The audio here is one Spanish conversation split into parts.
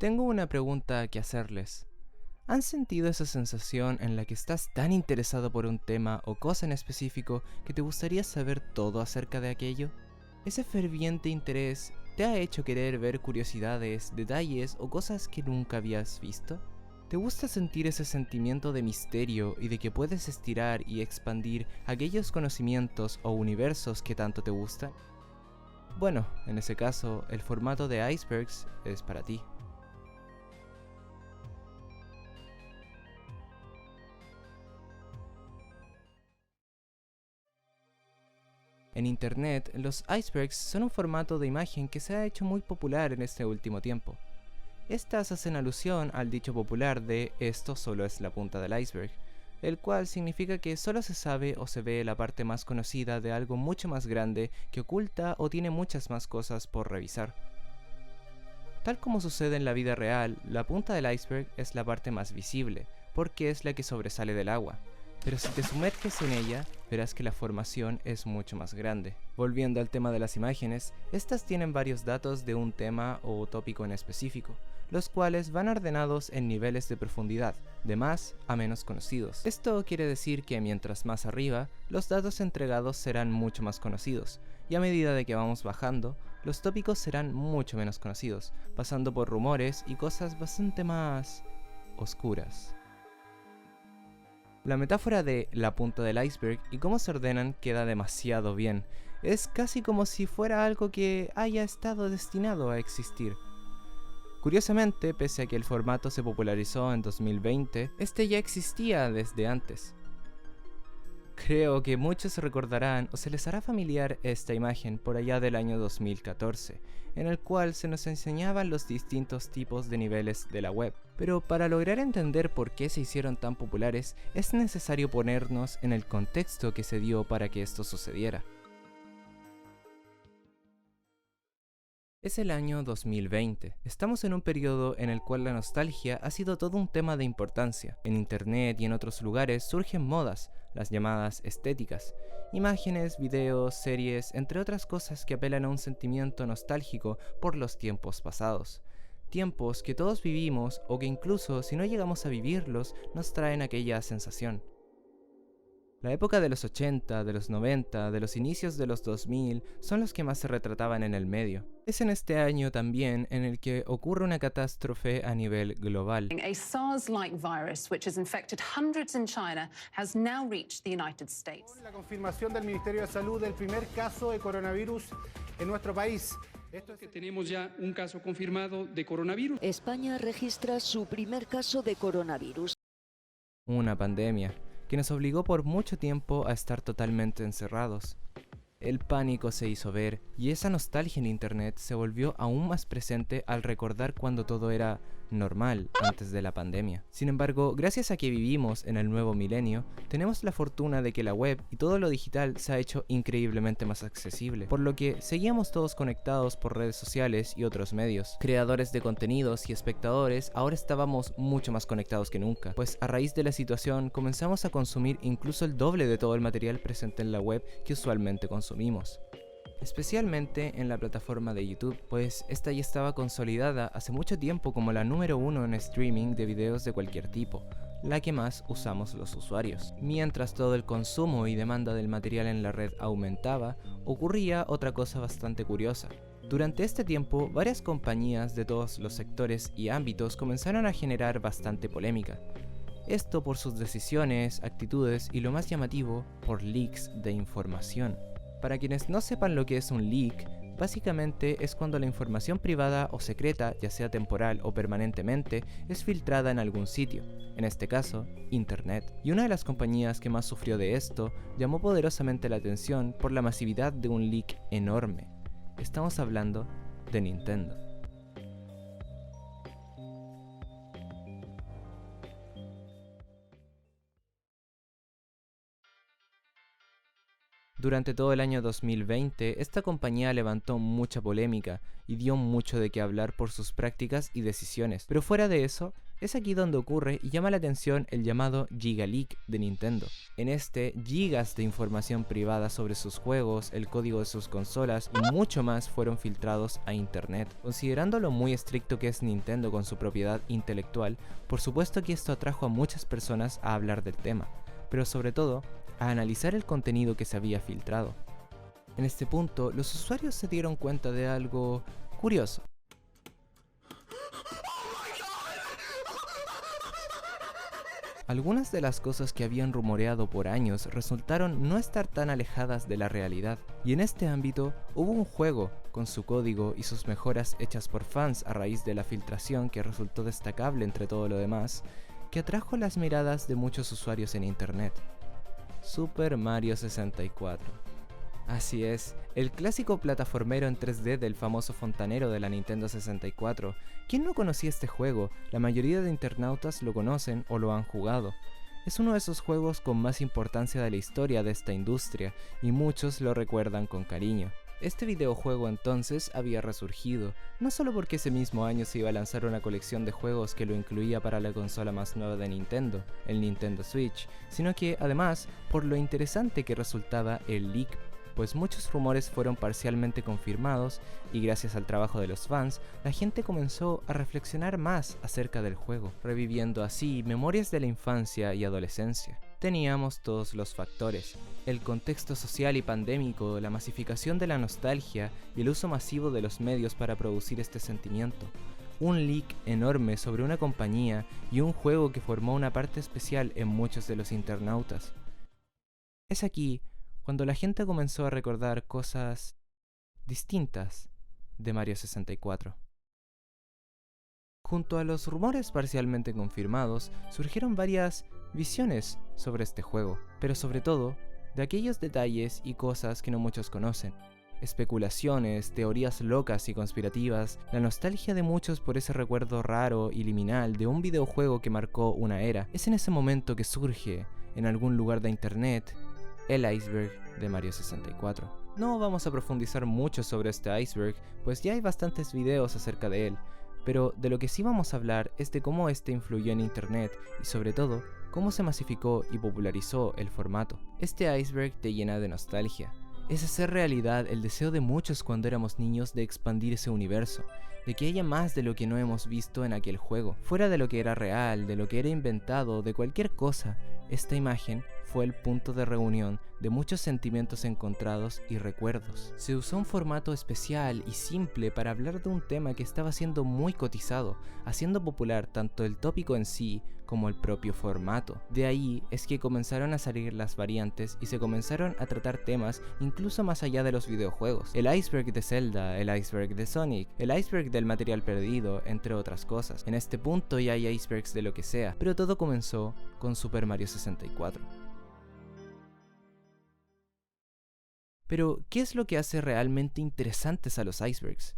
Tengo una pregunta que hacerles. ¿Han sentido esa sensación en la que estás tan interesado por un tema o cosa en específico que te gustaría saber todo acerca de aquello? ¿Ese ferviente interés te ha hecho querer ver curiosidades, detalles o cosas que nunca habías visto? ¿Te gusta sentir ese sentimiento de misterio y de que puedes estirar y expandir aquellos conocimientos o universos que tanto te gustan? Bueno, en ese caso, el formato de Icebergs es para ti. En internet, los icebergs son un formato de imagen que se ha hecho muy popular en este último tiempo. Estas hacen alusión al dicho popular de esto solo es la punta del iceberg, el cual significa que solo se sabe o se ve la parte más conocida de algo mucho más grande que oculta o tiene muchas más cosas por revisar. Tal como sucede en la vida real, la punta del iceberg es la parte más visible, porque es la que sobresale del agua. Pero si te sumerges en ella, verás que la formación es mucho más grande. Volviendo al tema de las imágenes, estas tienen varios datos de un tema o tópico en específico, los cuales van ordenados en niveles de profundidad, de más a menos conocidos. Esto quiere decir que mientras más arriba, los datos entregados serán mucho más conocidos, y a medida de que vamos bajando, los tópicos serán mucho menos conocidos, pasando por rumores y cosas bastante más oscuras. La metáfora de la punta del iceberg y cómo se ordenan queda demasiado bien. Es casi como si fuera algo que haya estado destinado a existir. Curiosamente, pese a que el formato se popularizó en 2020, este ya existía desde antes. Creo que muchos recordarán o se les hará familiar esta imagen por allá del año 2014, en el cual se nos enseñaban los distintos tipos de niveles de la web. Pero para lograr entender por qué se hicieron tan populares, es necesario ponernos en el contexto que se dio para que esto sucediera. Es el año 2020. Estamos en un periodo en el cual la nostalgia ha sido todo un tema de importancia. En internet y en otros lugares surgen modas, las llamadas estéticas, imágenes, videos, series, entre otras cosas que apelan a un sentimiento nostálgico por los tiempos pasados. Tiempos que todos vivimos o que incluso si no llegamos a vivirlos nos traen aquella sensación. La época de los 80, de los 90, de los inicios de los 2000 son los que más se retrataban en el medio. Es en este año también en el que ocurre una catástrofe a nivel global. A SARS-like virus, which has infected hundreds in China, has now reached the United States. La confirmación del Ministerio de Salud del primer caso de coronavirus en nuestro país. Que tenemos ya un caso confirmado de coronavirus. España registra su primer caso de coronavirus. Una pandemia que nos obligó por mucho tiempo a estar totalmente encerrados. El pánico se hizo ver y esa nostalgia en internet se volvió aún más presente al recordar cuando todo era normal antes de la pandemia. Sin embargo, gracias a que vivimos en el nuevo milenio, tenemos la fortuna de que la web y todo lo digital se ha hecho increíblemente más accesible, por lo que seguíamos todos conectados por redes sociales y otros medios. Creadores de contenidos y espectadores ahora estábamos mucho más conectados que nunca, pues a raíz de la situación comenzamos a consumir incluso el doble de todo el material presente en la web que usualmente consumimos. Especialmente en la plataforma de YouTube, pues esta ya estaba consolidada hace mucho tiempo como la número uno en streaming de videos de cualquier tipo, la que más usamos los usuarios. Mientras todo el consumo y demanda del material en la red aumentaba, ocurría otra cosa bastante curiosa. Durante este tiempo, varias compañías de todos los sectores y ámbitos comenzaron a generar bastante polémica. Esto por sus decisiones, actitudes y lo más llamativo, por leaks de información. Para quienes no sepan lo que es un leak, básicamente es cuando la información privada o secreta, ya sea temporal o permanentemente, es filtrada en algún sitio, en este caso, Internet. Y una de las compañías que más sufrió de esto llamó poderosamente la atención por la masividad de un leak enorme. Estamos hablando de Nintendo. Durante todo el año 2020, esta compañía levantó mucha polémica y dio mucho de qué hablar por sus prácticas y decisiones. Pero fuera de eso, es aquí donde ocurre y llama la atención el llamado Giga Leak de Nintendo. En este, gigas de información privada sobre sus juegos, el código de sus consolas y mucho más fueron filtrados a internet. Considerando lo muy estricto que es Nintendo con su propiedad intelectual, por supuesto que esto atrajo a muchas personas a hablar del tema, pero sobre todo, a analizar el contenido que se había filtrado. En este punto, los usuarios se dieron cuenta de algo curioso. Algunas de las cosas que habían rumoreado por años resultaron no estar tan alejadas de la realidad, y en este ámbito hubo un juego con su código y sus mejoras hechas por fans a raíz de la filtración que resultó destacable entre todo lo demás, que atrajo las miradas de muchos usuarios en internet. Super Mario 64. Así es, el clásico plataformero en 3D del famoso fontanero de la Nintendo 64. ¿Quién no conocía este juego? La mayoría de internautas lo conocen o lo han jugado. Es uno de esos juegos con más importancia de la historia de esta industria, y muchos lo recuerdan con cariño. Este videojuego entonces había resurgido, no solo porque ese mismo año se iba a lanzar una colección de juegos que lo incluía para la consola más nueva de Nintendo, el Nintendo Switch, sino que además por lo interesante que resultaba el leak, pues muchos rumores fueron parcialmente confirmados y gracias al trabajo de los fans, la gente comenzó a reflexionar más acerca del juego, reviviendo así memorias de la infancia y adolescencia. Teníamos todos los factores: el contexto social y pandémico, la masificación de la nostalgia y el uso masivo de los medios para producir este sentimiento. Un leak enorme sobre una compañía y un juego que formó una parte especial en muchos de los internautas. Es aquí cuando la gente comenzó a recordar cosas distintas de Mario 64. Junto a los rumores parcialmente confirmados, surgieron varias visiones sobre este juego, pero sobre todo, de aquellos detalles y cosas que no muchos conocen. Especulaciones, teorías locas y conspirativas, la nostalgia de muchos por ese recuerdo raro y liminal de un videojuego que marcó una era. Es en ese momento que surge, en algún lugar de internet, el iceberg de Mario 64. No vamos a profundizar mucho sobre este iceberg, pues ya hay bastantes videos acerca de él, pero de lo que sí vamos a hablar es de cómo este influyó en internet y sobre todo, cómo se masificó y popularizó el formato. Este iceberg te llena de nostalgia. Es hacer realidad el deseo de muchos cuando éramos niños de expandir ese universo, de que haya más de lo que no hemos visto en aquel juego, fuera de lo que era real, de lo que era inventado, de cualquier cosa. Esta imagen fue el punto de reunión de muchos sentimientos encontrados y recuerdos. Se usó un formato especial y simple para hablar de un tema que estaba siendo muy cotizado, haciendo popular tanto el tópico en sí como el propio formato. De ahí es que comenzaron a salir las variantes y se comenzaron a tratar temas incluso más allá de los videojuegos. El iceberg de Zelda, el iceberg de Sonic, el iceberg del material perdido, entre otras cosas. En este punto ya hay icebergs de lo que sea, pero todo comenzó con Super Mario 64. Pero, ¿qué es lo que hace realmente interesantes a los icebergs?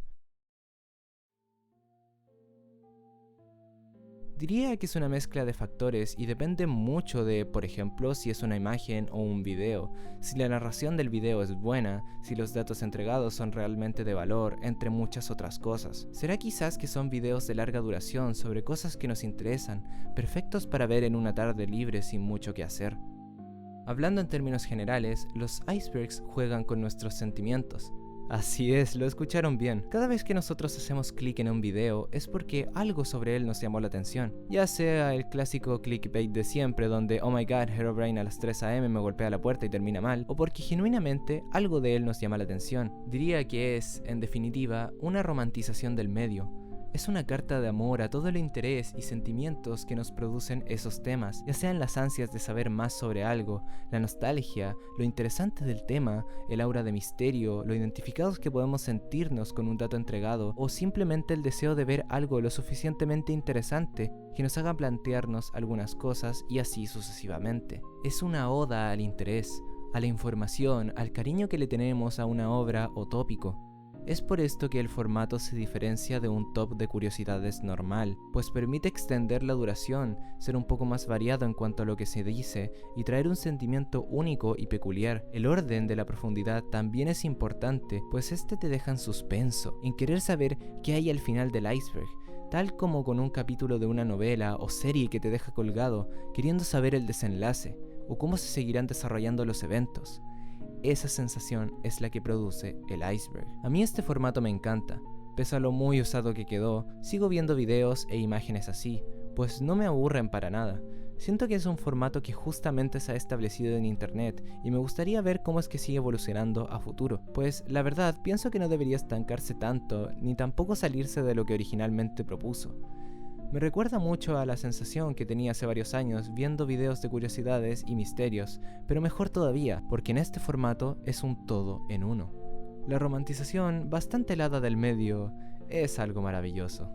Diría que es una mezcla de factores y depende mucho de, por ejemplo, si es una imagen o un video, si la narración del video es buena, si los datos entregados son realmente de valor, entre muchas otras cosas. Será quizás que son videos de larga duración sobre cosas que nos interesan, perfectos para ver en una tarde libre sin mucho que hacer. Hablando en términos generales, los icebergs juegan con nuestros sentimientos. Así es, lo escucharon bien. Cada vez que nosotros hacemos clic en un video es porque algo sobre él nos llamó la atención. Ya sea el clásico clickbait de siempre donde oh my god, Herobrine a las 3 AM me golpea la puerta y termina mal, o porque genuinamente algo de él nos llama la atención. Diría que es, en definitiva, una romantización del medio. Es una carta de amor a todo el interés y sentimientos que nos producen esos temas, ya sean las ansias de saber más sobre algo, la nostalgia, lo interesante del tema, el aura de misterio, lo identificados que podemos sentirnos con un dato entregado, o simplemente el deseo de ver algo lo suficientemente interesante que nos haga plantearnos algunas cosas y así sucesivamente. Es una oda al interés, a la información, al cariño que le tenemos a una obra o tópico. Es por esto que el formato se diferencia de un top de curiosidades normal, pues permite extender la duración, ser un poco más variado en cuanto a lo que se dice y traer un sentimiento único y peculiar. El orden de la profundidad también es importante, pues este te deja en suspenso, en querer saber qué hay al final del iceberg, tal como con un capítulo de una novela o serie que te deja colgado, queriendo saber el desenlace, o cómo se seguirán desarrollando los eventos. Esa sensación es la que produce el iceberg. A mí este formato me encanta. Pese a lo muy usado que quedó, sigo viendo videos e imágenes así, pues no me aburren para nada. Siento que es un formato que justamente se ha establecido en internet y me gustaría ver cómo es que sigue evolucionando a futuro. Pues la verdad, pienso que no debería estancarse tanto, ni tampoco salirse de lo que originalmente propuso. Me recuerda mucho a la sensación que tenía hace varios años viendo videos de curiosidades y misterios, pero mejor todavía, porque en este formato es un todo en uno. La romantización, bastante helada del medio, es algo maravilloso.